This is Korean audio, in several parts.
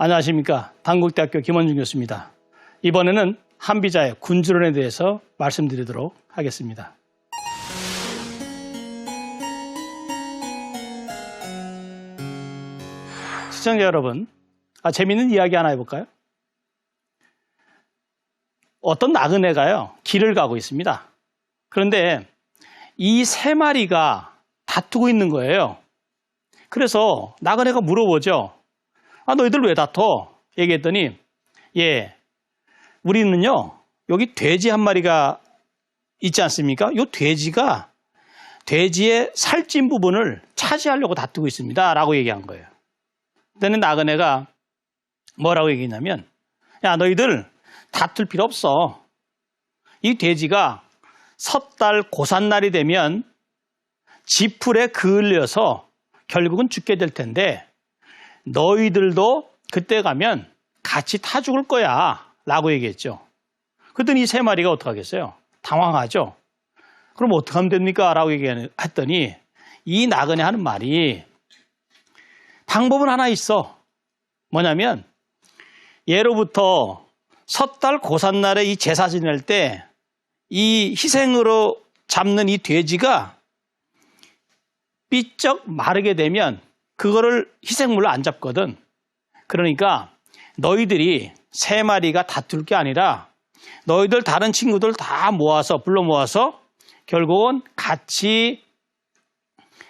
안녕하십니까. 단국대학교 김원중 교수입니다. 이번에는 한비자의 군주론에 대해서 말씀드리도록 하겠습니다. 시청자 여러분, 재미있는 이야기 하나 해볼까요? 어떤 나그네가요, 길을 가고 있습니다. 그런데 이 세 마리가 다투고 있는 거예요. 그래서 나그네가 물어보죠. 너희들 왜 다퉈? 얘기했더니, 우리는요, 여기 돼지 한 마리가 있지 않습니까? 이 돼지가 돼지의 살찐 부분을 차지하려고 다투고 있습니다. 라고 얘기한 거예요. 그때는 나그네가 뭐라고 얘기했냐면, 너희들 다툴 필요 없어. 이 돼지가 섣달 고산날이 되면 지풀에 그을려서 결국은 죽게 될 텐데 너희들도 그때 가면 같이 타 죽을 거야 라고 얘기했죠. 그랬더니 이 세 마리가 어떡하겠어요? 당황하죠. 그럼 어떻게 하면 됩니까? 라고 얘기했더니 이 나그네 하는 말이 방법은 하나 있어. 뭐냐면 예로부터 섣달 고산날에 이 제사 지낼 때 이 희생으로 잡는 이 돼지가 삐쩍 마르게 되면 그거를 희생물로 안 잡거든. 그러니까 너희들이 세 마리가 다툴 게 아니라 너희들 다른 친구들 다 불러 모아서 결국은 같이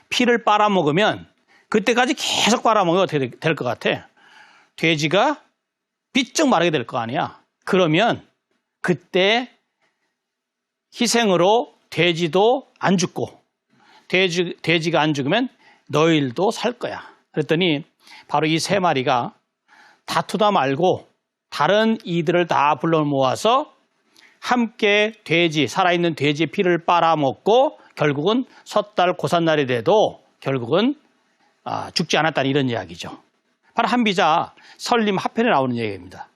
피를 빨아먹으면 그때까지 계속 빨아먹으면 어떻게 될 것 같아? 돼지가 삐쩍 마르게 될 거 아니야. 그러면 그때 희생으로 돼지도 안 죽고 돼지가 안 죽으면 너희들도 살 거야. 그랬더니 바로 이 세 마리가 다투다 말고 다른 이들을 다 불러 모아서 함께 살아있는 돼지의 피를 빨아먹고 결국은 섣달 고산날이 돼도 결국은 죽지 않았다는 이런 이야기죠. 바로 한비자 설림 하편에 나오는 얘기입니다.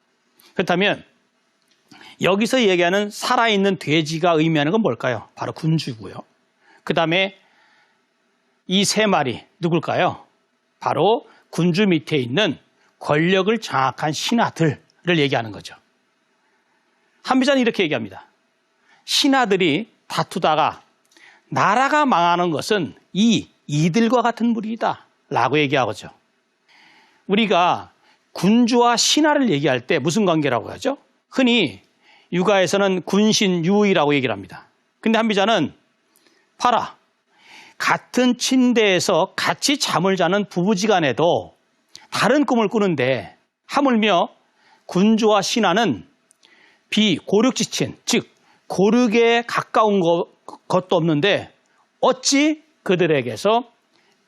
그렇다면 여기서 얘기하는 살아있는 돼지가 의미하는 건 뭘까요? 바로 군주고요. 그 다음에 이 세 마리 누굴까요? 바로 군주 밑에 있는 권력을 장악한 신하들을 얘기하는 거죠. 한비자는 이렇게 얘기합니다. 신하들이 다투다가 나라가 망하는 것은 이들과 같은 무리이다 라고 얘기하죠. 우리가 군주와 신하를 얘기할 때 무슨 관계라고 하죠? 흔히 육아에서는 군신유의라고 얘기를 합니다. 근데 한비자는 봐라. 같은 침대에서 같이 잠을 자는 부부지간에도 다른 꿈을 꾸는데 하물며 군주와 신하는 비고륙지친, 즉 고륙에 가까운 것도 없는데 어찌 그들에게서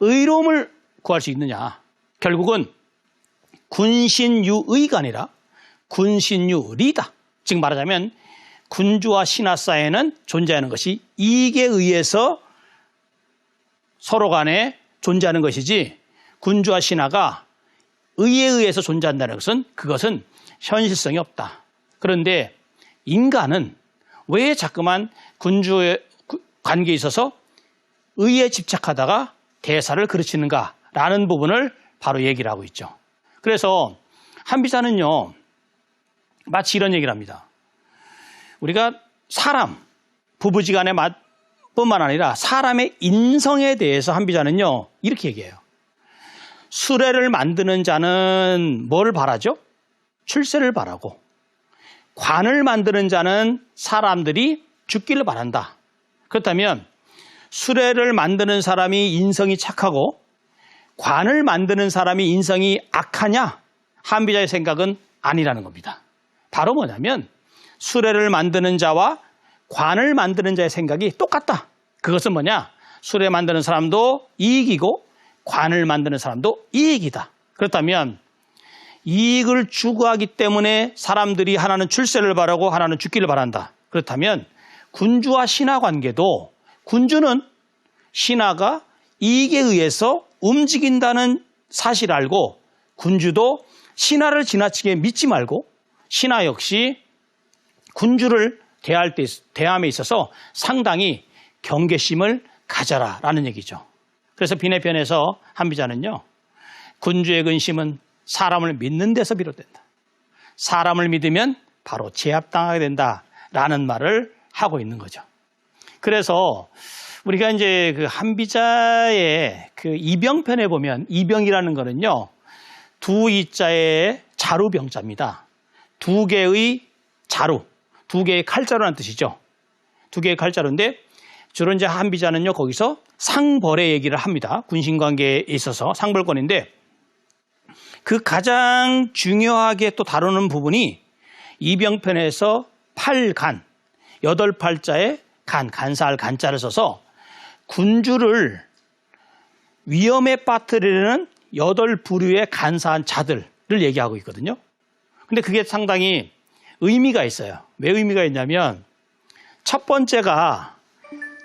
의로움을 구할 수 있느냐. 결국은 군신유의가 아니라 군신유리다. 즉 말하자면 군주와 신하 사이에는 존재하는 것이 이익에 의해서 서로 간에 존재하는 것이지 군주와 신하가 의에 의해서 존재한다는 것은 그것은 현실성이 없다. 그런데 인간은 왜 자꾸만 군주의 관계에 있어서 의에 집착하다가 대사를 그르치는가라는 부분을 바로 얘기를 하고 있죠. 그래서 한비자는요. 마치 이런 얘기를 합니다. 우리가 사람, 부부지간의 뿐만 아니라 사람의 인성에 대해서 한비자는요. 이렇게 얘기해요. 수레를 만드는 자는 뭘 바라죠? 출세를 바라고 관을 만드는 자는 사람들이 죽기를 바란다. 그렇다면 수레를 만드는 사람이 인성이 착하고 관을 만드는 사람이 인성이 악하냐? 한비자의 생각은 아니라는 겁니다. 바로 뭐냐면 수레를 만드는 자와 관을 만드는 자의 생각이 똑같다. 그것은 뭐냐? 수레 만드는 사람도 이익이고 관을 만드는 사람도 이익이다. 그렇다면 이익을 추구하기 때문에 사람들이 하나는 출세를 바라고 하나는 죽기를 바란다. 그렇다면 군주와 신하 관계도 군주는 신하가 이익에 의해서 움직인다는 사실을 알고 군주도 신하를 지나치게 믿지 말고 신하 역시 군주를 대함에 있어서 상당히 경계심을 가져라라는 얘기죠. 그래서 비내편에서 한비자는요. 군주의 근심은 사람을 믿는 데서 비롯된다. 사람을 믿으면 바로 제압당하게 된다라는 말을 하고 있는 거죠. 그래서 우리가 이제 그 한비자의 그 이병편에 보면 이병이라는 거는요, 두 이자의 자루병자입니다. 두 개의 자루, 두 개의 칼자루라는 뜻이죠. 두 개의 칼자루인데 주로 이제 한비자는요, 거기서 상벌의 얘기를 합니다. 군신관계에 있어서 상벌권인데 그 가장 중요하게 또 다루는 부분이 이병편에서 팔간, 8팔자의 간사할 간자를 써서 군주를 위험에 빠뜨리는 8부류의 간사한 자들을 얘기하고 있거든요. 근데 그게 상당히 의미가 있어요. 왜 의미가 있냐면 첫 번째가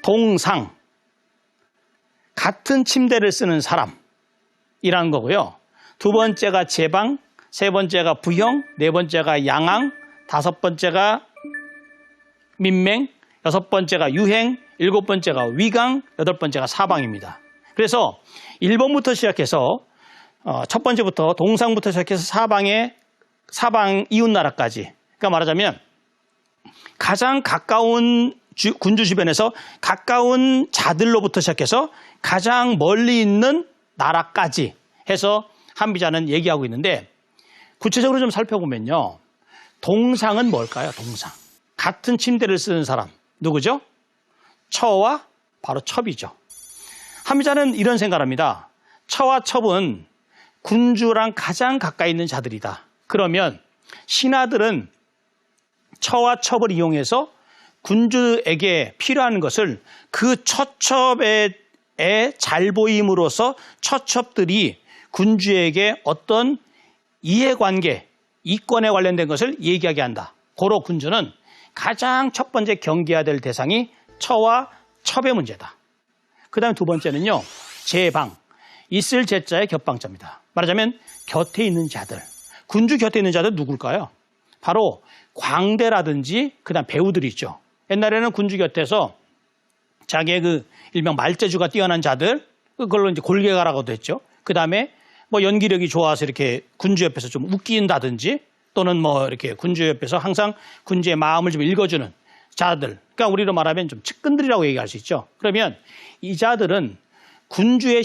동상, 같은 침대를 쓰는 사람이라는 거고요. 두 번째가 제방, 세 번째가 부형, 네 번째가 양왕, 다섯 번째가 민맹, 여섯 번째가 유행, 일곱 번째가 위강, 여덟 번째가 사방입니다. 그래서 1번부터 시작해서 첫 번째부터 동상부터 시작해서 사방 이웃나라까지, 그러니까 말하자면 가장 가까운 군주 주변에서 가까운 자들로부터 시작해서 가장 멀리 있는 나라까지 해서 한비자는 얘기하고 있는데 구체적으로 좀 살펴보면요. 동상은 뭘까요? 동상. 같은 침대를 쓰는 사람. 누구죠? 처와 바로 첩이죠. 한비자는 이런 생각을 합니다. 처와 첩은 군주랑 가장 가까이 있는 자들이다. 그러면 신하들은 처와 첩을 이용해서 군주에게 필요한 것을 그 처첩에 잘 보임으로써 처첩들이 군주에게 어떤 이해관계, 이권에 관련된 것을 얘기하게 한다. 고로 군주는 가장 첫 번째 경계해야 될 대상이 처와 첩의 문제다. 그 다음에 두 번째는요, 제방. 있을 제자의 겹방자입니다. 말하자면 곁에 있는 자들. 군주 곁에 있는 자들 누굴까요? 바로 광대라든지 그다음 배우들이 있죠. 옛날에는 군주 곁에서 자기의 그 일명 말재주가 뛰어난 자들, 그걸로 이제 골개가라고도 했죠. 그다음에 뭐 연기력이 좋아서 이렇게 군주 옆에서 좀 웃긴다든지 또는 뭐 이렇게 군주 옆에서 항상 군주의 마음을 좀 읽어주는 자들. 그러니까 우리로 말하면 좀 측근들이라고 얘기할 수 있죠. 그러면 이 자들은 군주의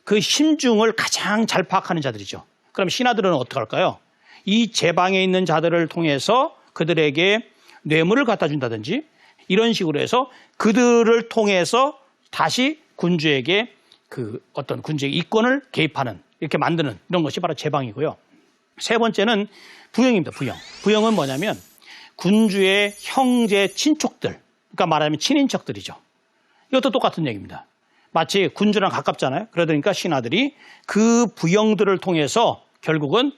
그 심중을 가장 잘 파악하는 자들이죠. 그럼 신하들은 어떻게 할까요? 이 제방에 있는 자들을 통해서 그들에게 뇌물을 갖다 준다든지 이런 식으로 해서 그들을 통해서 다시 군주에게 그 어떤 군주의 이권을 개입하는 이렇게 만드는 이런 것이 바로 제방이고요. 세 번째는 부형입니다. 부형. 부형은 뭐냐면 군주의 형제 친족들, 그러니까 말하자면 친인척들이죠. 이것도 똑같은 얘기입니다. 마치 군주랑 가깝잖아요. 그러니까 신하들이 그 부형들을 통해서 결국은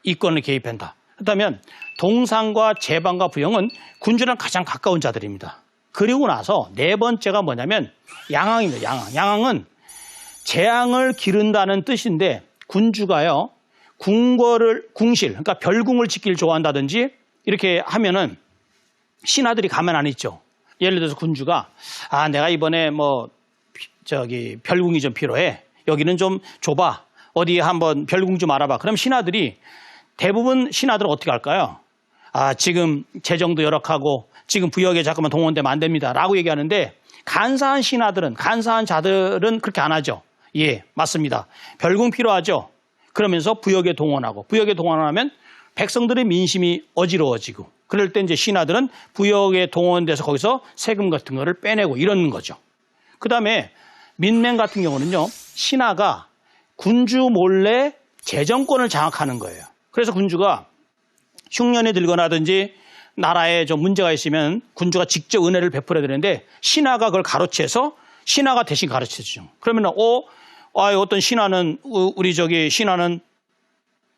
이권을 개입한다. 그렇다면 동상과 제방과 부형은 군주랑 가장 가까운 자들입니다. 그리고 나서 네 번째가 뭐냐면 양왕입니다. 양왕. 양왕은 재앙을 기른다는 뜻인데 군주가요, 궁실, 그러니까 별궁을 짓길 좋아한다든지 이렇게 하면은 신하들이 가만 안 있죠. 예를 들어서 군주가 내가 이번에 별궁이 좀 필요해. 여기는 좀 좁아. 어디 한번 별궁 좀 알아봐. 그럼 신하들이 대부분 신하들은 어떻게 할까요? 지금 재정도 열악하고 지금 부역에 자꾸만 동원되면 안 됩니다. 라고 얘기하는데 간사한 신하들은, 간사한 자들은 그렇게 안 하죠. 예, 맞습니다. 별궁 필요하죠. 그러면서 부역에 동원하고 부역에 동원하면 백성들의 민심이 어지러워지고 그럴 때 이제 신하들은 부역에 동원돼서 거기서 세금 같은 거를 빼내고 이러는 거죠. 그 다음에 민맹 같은 경우는요, 신하가 군주 몰래 재정권을 장악하는 거예요. 그래서 군주가 흉년이 들거나든지 나라에 좀 문제가 있으면 군주가 직접 은혜를 베풀어야 되는데 신하가 그걸 가로채서 신하가 대신 가르쳐주죠. 그러면 어떤 신하는 신하는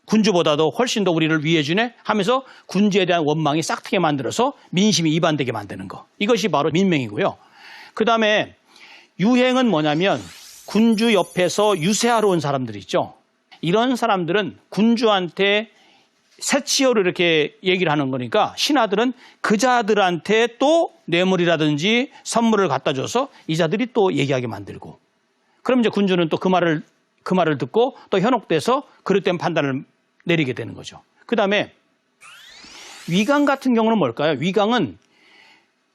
군주보다도 훨씬 더 우리를 위해주네 하면서 군주에 대한 원망이 싹트게 만들어서 민심이 이반되게 만드는 거. 이것이 바로 민맹이고요. 그 다음에 유행은 뭐냐면 군주 옆에서 유세하러 온 사람들이 있죠. 이런 사람들은 군주한테 세치어로 이렇게 얘기를 하는 거니까 신하들은 그 자들한테 또 뇌물이라든지 선물을 갖다 줘서 이 자들이 또 얘기하게 만들고 그럼 이제 군주는 또 그 말을 그 말을 듣고 또 현혹돼서 그릇된 판단을 내리게 되는 거죠. 그 다음에 위강 같은 경우는 뭘까요? 위강은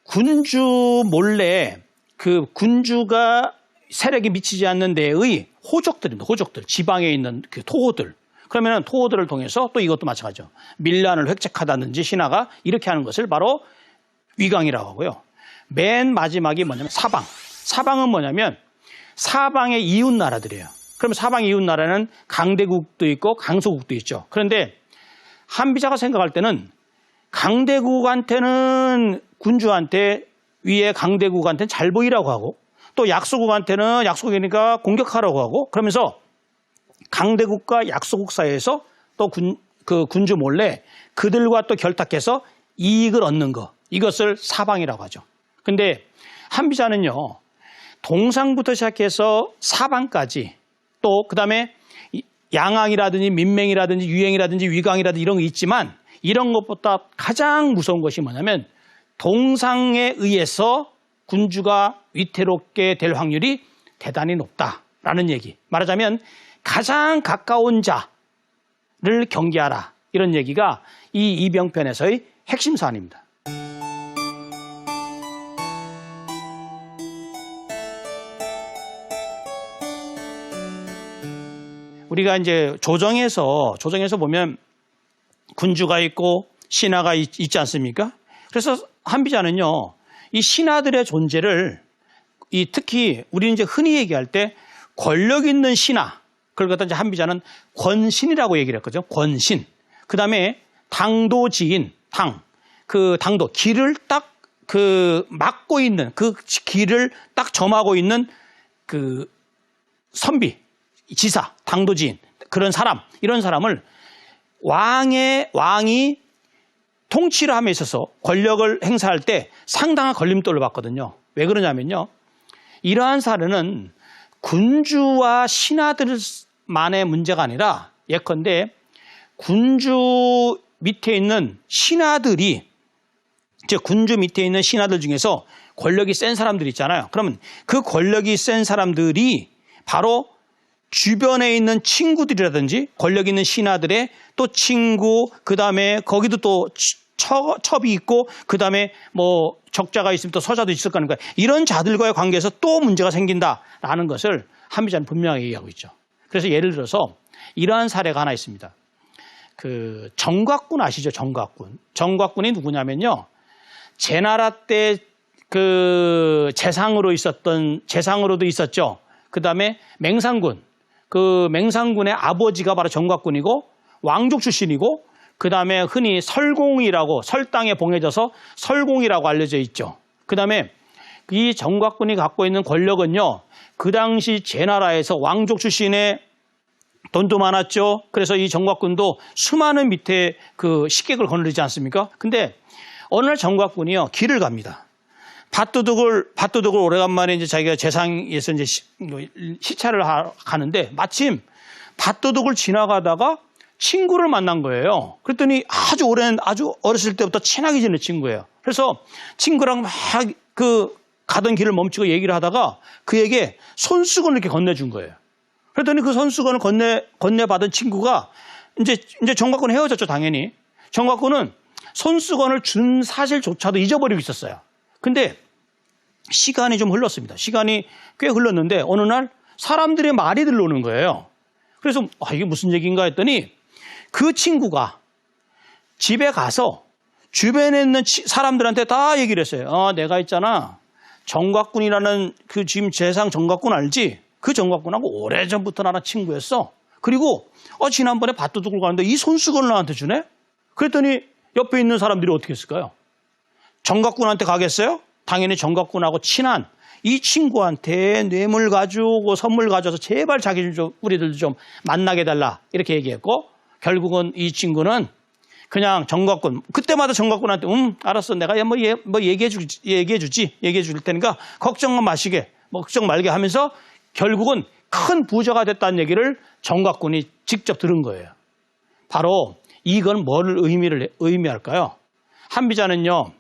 군주 몰래 그 군주가 세력이 미치지 않는 데의 호족들입니다. 호족들, 지방에 있는 그 토호들. 그러면 토호들을 통해서 또 이것도 마찬가지죠. 밀란을 획책하다든지 신하가 이렇게 하는 것을 바로 위강이라고 하고요. 맨 마지막이 뭐냐면 사방. 사방은 뭐냐면 사방의 이웃 나라들이에요. 그러면 사방 이웃 나라는 강대국도 있고 강소국도 있죠. 그런데 한비자가 생각할 때는 강대국한테는 군주한테 위에 강대국한테는 잘 보이라고 하고 또 약소국한테는 약소국이니까 공격하라고 하고 그러면서 강대국과 약소국 사이에서 또 군주 몰래 그들과 또 결탁해서 이익을 얻는 것 이것을 사방이라고 하죠. 근데 한비자는요. 동상부터 시작해서 사방까지 또 그다음에 양왕이라든지 민맹이라든지 유행이라든지 위강이라든지 이런 거 있지만 이런 것보다 가장 무서운 것이 뭐냐면 동상에 의해서 군주가 위태롭게 될 확률이 대단히 높다라는 얘기. 말하자면 가장 가까운 자를 경계하라. 이런 얘기가 이 이병편에서의 핵심 사안입니다. 우리가 이제 조정에서 보면 군주가 있고 신하가 있지 않습니까? 그래서 한비자는요, 이 신하들의 존재를 특히 우리는 이제 흔히 얘기할 때 권력 있는 신하, 그걸 갖다 이제 한비자는 권신이라고 얘기를 했거든요. 권신. 그 다음에 당도지인, 당도, 길을 딱 막고 있는, 그 길을 딱 점하고 있는 그 선비, 지사, 당도지인, 그런 사람, 이런 사람을 왕이 통치를 함에 있어서 권력을 행사할 때 상당한 걸림돌을 받거든요. 왜 그러냐면요. 이러한 사례는 군주와 신하들만의 문제가 아니라 예컨대 군주 밑에 있는 신하들이 즉 군주 밑에 있는 신하들 중에서 권력이 센 사람들이 있잖아요. 그러면 그 권력이 센 사람들이 바로 주변에 있는 친구들이라든지 권력 있는 신하들의 또 친구, 그 다음에 거기도 또 첩이 있고, 그 다음에 뭐 적자가 있으면 또 서자도 있을 거니까 이런 자들과의 관계에서 또 문제가 생긴다라는 것을 한비자는 분명하게 얘기하고 있죠. 그래서 예를 들어서 이러한 사례가 하나 있습니다. 그 정곽군 아시죠? 정곽군. 정곽군이 누구냐면요. 제나라 때 그 재상으로도 있었죠. 그 다음에 맹상군. 그 맹상군의 아버지가 바로 정곽군이고 왕족 출신이고 그 다음에 흔히 설공이라고 설당에 봉해져서 설공이라고 알려져 있죠. 그 다음에 이 정곽군이 갖고 있는 권력은요. 그 당시 제나라에서 왕족 출신의 돈도 많았죠. 그래서 이 정곽군도 수많은 밑에 그 식객을 거느리지 않습니까? 근데 어느 날 정곽군이요. 길을 갑니다. 밭도둑을 오래간만에 이제 자기가 재상에서 이제 시찰을 가는데 마침 밭도둑을 지나가다가 친구를 만난 거예요. 그랬더니 아주 어렸을 때부터 친하게 지낸 친구예요. 그래서 친구랑 막 가던 길을 멈추고 얘기를 하다가 그에게 손수건을 이렇게 건네준 거예요. 그랬더니 그 손수건을 건네받은 친구가 이제 정곽군은 헤어졌죠, 당연히. 정곽군은 손수건을 준 사실조차도 잊어버리고 있었어요. 근데 시간이 좀 흘렀습니다. 시간이 꽤 흘렀는데 어느 날 사람들의 말이 들려오는 거예요. 그래서 이게 무슨 얘기인가 했더니 그 친구가 집에 가서 주변에 있는 사람들한테 다 얘기를 했어요. 내가 있잖아. 정곽군이라는 그 지금 재상 정곽군 알지? 그 정곽군하고 오래전부터 나랑 친구였어. 그리고 지난번에 밭도둑을 가는데 이 손수건을 나한테 주네? 그랬더니 옆에 있는 사람들이 어떻게 했을까요? 정곽군한테 가겠어요? 당연히 정곽군하고 친한 이 친구한테 뇌물 가져오고 선물 가져와서 제발 우리들도 좀 만나게 해달라 이렇게 얘기했고 결국은 이 친구는 그냥 정곽군 그때마다 정곽군한테 알았어 내가 얘기해 줄 테니까 걱정 말게 하면서 결국은 큰 부자가 됐다는 얘기를 정곽군이 직접 들은 거예요. 바로 이건 뭘 의미할까요? 한비자는요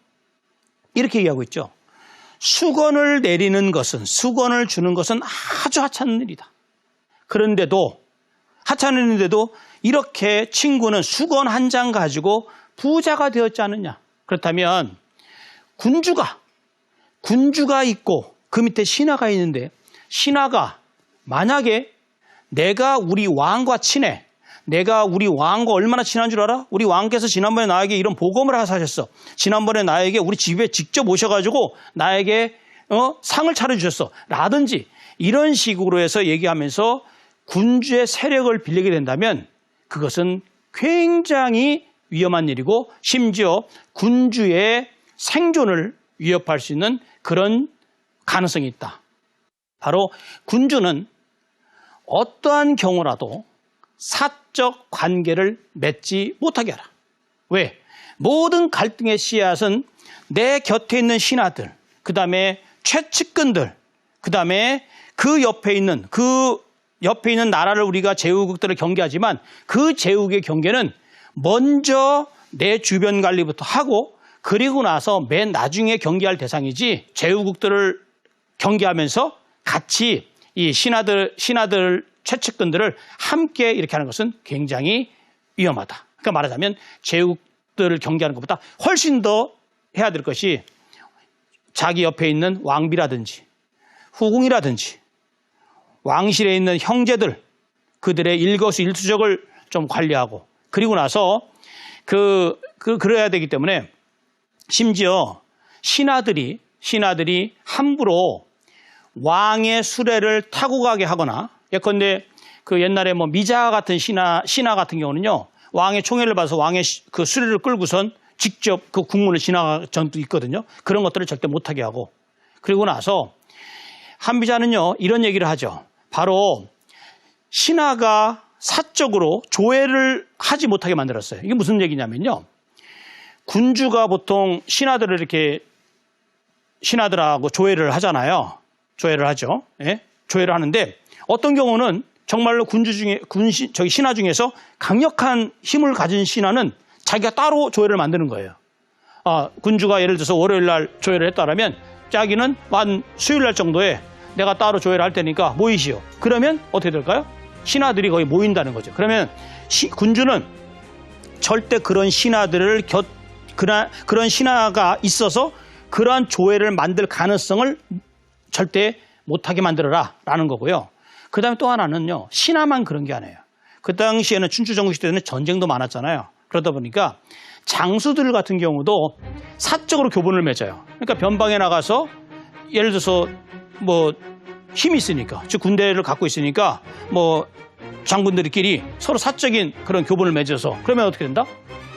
이렇게 얘기하고 있죠. 수건을 주는 것은 아주 하찮은 일이다. 그런데도 하찮은데도 이렇게 친구는 수건 한 장 가지고 부자가 되었지 않느냐. 그렇다면 군주가 있고 그 밑에 신하가 있는데 신하가 만약에 내가 우리 왕과 친해. 내가 우리 왕과 얼마나 친한 줄 알아? 우리 왕께서 지난번에 나에게 이런 복음을 하셨어. 지난번에 나에게 우리 집에 직접 오셔가지고 나에게 상을 차려주셨어. 라든지 이런 식으로 해서 얘기하면서 군주의 세력을 빌리게 된다면 그것은 굉장히 위험한 일이고 심지어 군주의 생존을 위협할 수 있는 그런 가능성이 있다. 바로 군주는 어떠한 경우라도 사적 관계를 맺지 못하게 하라. 왜? 모든 갈등의 씨앗은 내 곁에 있는 신하들, 그 다음에 최측근들, 그 다음에 그 옆에 있는 나라를 우리가 제후국들을 경계하지만 그 제후국의 경계는 먼저 내 주변 관리부터 하고 그리고 나서 맨 나중에 경계할 대상이지 제후국들을 경계하면서 같이 이 신하들 최측근들을 함께 이렇게 하는 것은 굉장히 위험하다. 그러니까 말하자면 제후국들을 경계하는 것보다 훨씬 더 해야 될 것이 자기 옆에 있는 왕비라든지 후궁이라든지 왕실에 있는 형제들 그들의 일거수일투족을 좀 관리하고 그리고 나서 그래야 되기 때문에 심지어 신하들이 함부로 왕의 수레를 타고 가게 하거나 예컨대 그 옛날에 뭐 미자 같은 신하 같은 경우는요 왕의 총애를 받아서 왕의 그 수레를 끌고선 직접 그 국문을 지나간 전도 있거든요. 그런 것들을 절대 못하게 하고 그리고 나서 한비자는요 이런 얘기를 하죠. 바로 신하가 사적으로 조회를 하지 못하게 만들었어요. 이게 무슨 얘기냐면요. 군주가 보통 신하들하고 조회를 하잖아요. 조회를 하죠. 예? 조회를 하는데 어떤 경우는 정말로 신하 중에서 강력한 힘을 가진 신하는 자기가 따로 조회를 만드는 거예요. 군주가 예를 들어서 월요일 날 조회를 했다라면 자기는 한 수요일 날 정도에 내가 따로 조회를 할 테니까 모이시오. 그러면 어떻게 될까요? 신하들이 거의 모인다는 거죠. 그러면 군주는 절대 그런 신하들을 그런 신하가 있어서 그러한 조회를 만들 가능성을 절대 못하게 만들어라 라는 거고요. 그 다음에 또 하나는요. 신하만 그런 게 아니에요. 그 당시에는 춘추전국 시대에는 전쟁도 많았잖아요. 그러다 보니까 장수들 같은 경우도 사적으로 교본을 맺어요. 그러니까 변방에 나가서 예를 들어서 뭐 힘이 있으니까 즉 군대를 갖고 있으니까 뭐 장군들끼리 서로 사적인 그런 교본을 맺어서 그러면 어떻게 된다?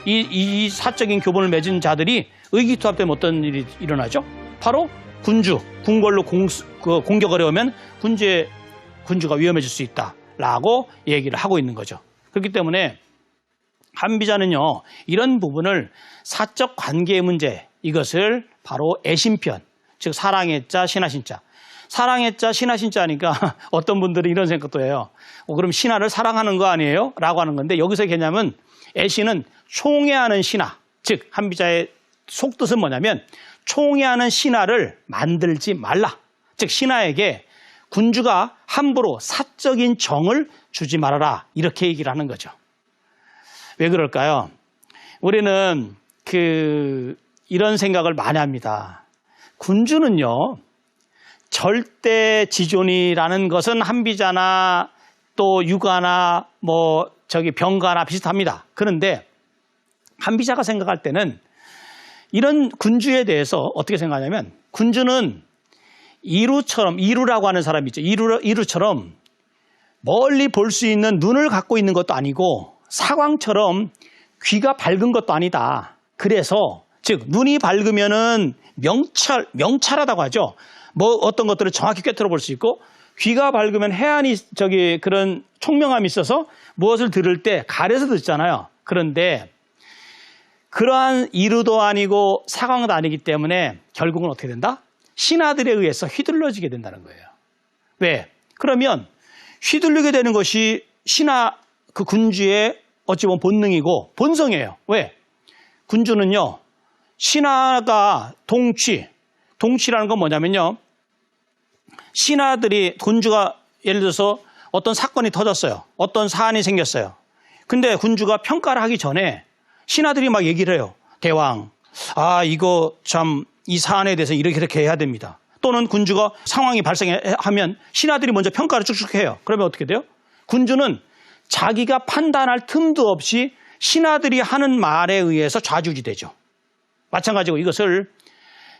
이 사적인 교본을 맺은 자들이 의기투합되면 어떤 일이 일어나죠? 바로 궁궐로 공격을 해오면 군주가 위험해질 수 있다라고 얘기를 하고 있는 거죠. 그렇기 때문에 한비자는요 이런 부분을 사적 관계의 문제 이것을 바로 애신편 즉 사랑의 자 신하신자 사랑의 자 신하신자니까 어떤 분들은 이런 생각도 해요. 그럼 신하를 사랑하는 거 아니에요? 라고 하는 건데 여기서 개념은 애신은 총애하는 신하 즉 한비자의 속뜻은 뭐냐면 총애하는 신하를 만들지 말라. 즉 신하에게 군주가 함부로 사적인 정을 주지 말아라. 이렇게 얘기를 하는 거죠. 왜 그럴까요? 우리는 이런 생각을 많이 합니다. 군주는요. 절대 지존이라는 것은 한비자나 또 유가나 병가나 비슷합니다. 그런데 한비자가 생각할 때는 이런 군주에 대해서 어떻게 생각하냐면 군주는 이루라고 하는 사람이 있죠. 이루처럼 멀리 볼 수 있는 눈을 갖고 있는 것도 아니고 사광처럼 귀가 밝은 것도 아니다. 그래서 즉 눈이 밝으면은 명찰하다고 하죠. 어떤 것들을 정확히 꿰뚫어 볼 수 있고 귀가 밝으면 해안이 그런 총명함이 있어서 무엇을 들을 때 가려서 듣잖아요. 그런데 그러한 이루도 아니고 사광도 아니기 때문에 결국은 어떻게 된다? 신하들에 의해서 휘둘러지게 된다는 거예요. 왜? 그러면 휘둘리게 되는 것이 그 군주의 어찌 보면 본능이고 본성이에요. 왜? 군주는요. 신하가 동치라는 건 뭐냐면요. 군주가 예를 들어서 어떤 사건이 터졌어요. 어떤 사안이 생겼어요. 근데 군주가 평가를 하기 전에 신하들이 막 얘기를 해요. 대왕, 이거 참 이 사안에 대해서 이렇게 해야 됩니다. 또는 군주가 상황이 발생하면 신하들이 먼저 평가를 쭉쭉 해요. 그러면 어떻게 돼요? 군주는 자기가 판단할 틈도 없이 신하들이 하는 말에 의해서 좌지우지되죠. 마찬가지고 이것을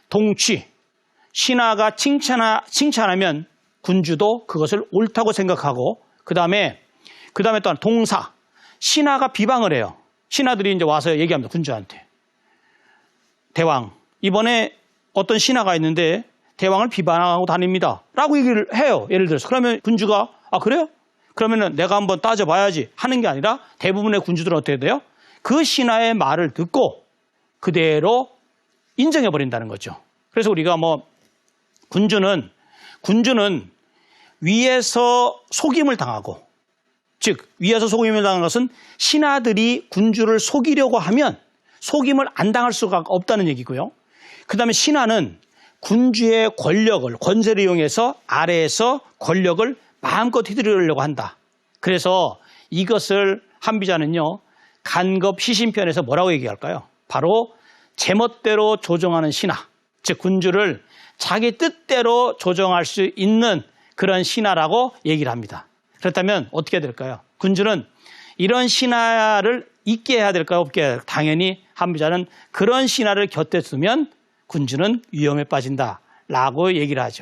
동취, 신하가 칭찬하면 군주도 그것을 옳다고 생각하고 그 다음에 또한 동사, 신하가 비방을 해요. 신하들이 이제 와서 얘기합니다. 군주한테. 대왕, 이번에 어떤 신하가 있는데 대왕을 비방하고 다닙니다. 라고 얘기를 해요. 예를 들어서. 그러면 군주가 그래요? 그러면은 내가 한번 따져봐야지 하는 게 아니라 대부분의 군주들은 어떻게 돼요? 그 신하의 말을 듣고 그대로 인정해버린다는 거죠. 그래서 우리가 군주는 위에서 속임을 당하고, 즉 위에서 속임을 당한 것은 신하들이 군주를 속이려고 하면 속임을 안 당할 수가 없다는 얘기고요. 그 다음에 신하는 군주의 권세를 이용해서 아래에서 권력을 마음껏 휘두르려고 한다. 그래서 이것을 한비자는요, 간겁 시신편에서 뭐라고 얘기할까요? 바로 제멋대로 조정하는 신하, 즉 군주를 자기 뜻대로 조정할 수 있는 그런 신하라고 얘기를 합니다. 그렇다면 어떻게 될까요? 군주는 이런 신하를 있게 해야 될까요? 없게 해야 될까요? 당연히 한비자는 그런 신하를 곁에 두면 군주는 위험에 빠진다라고 얘기를 하죠.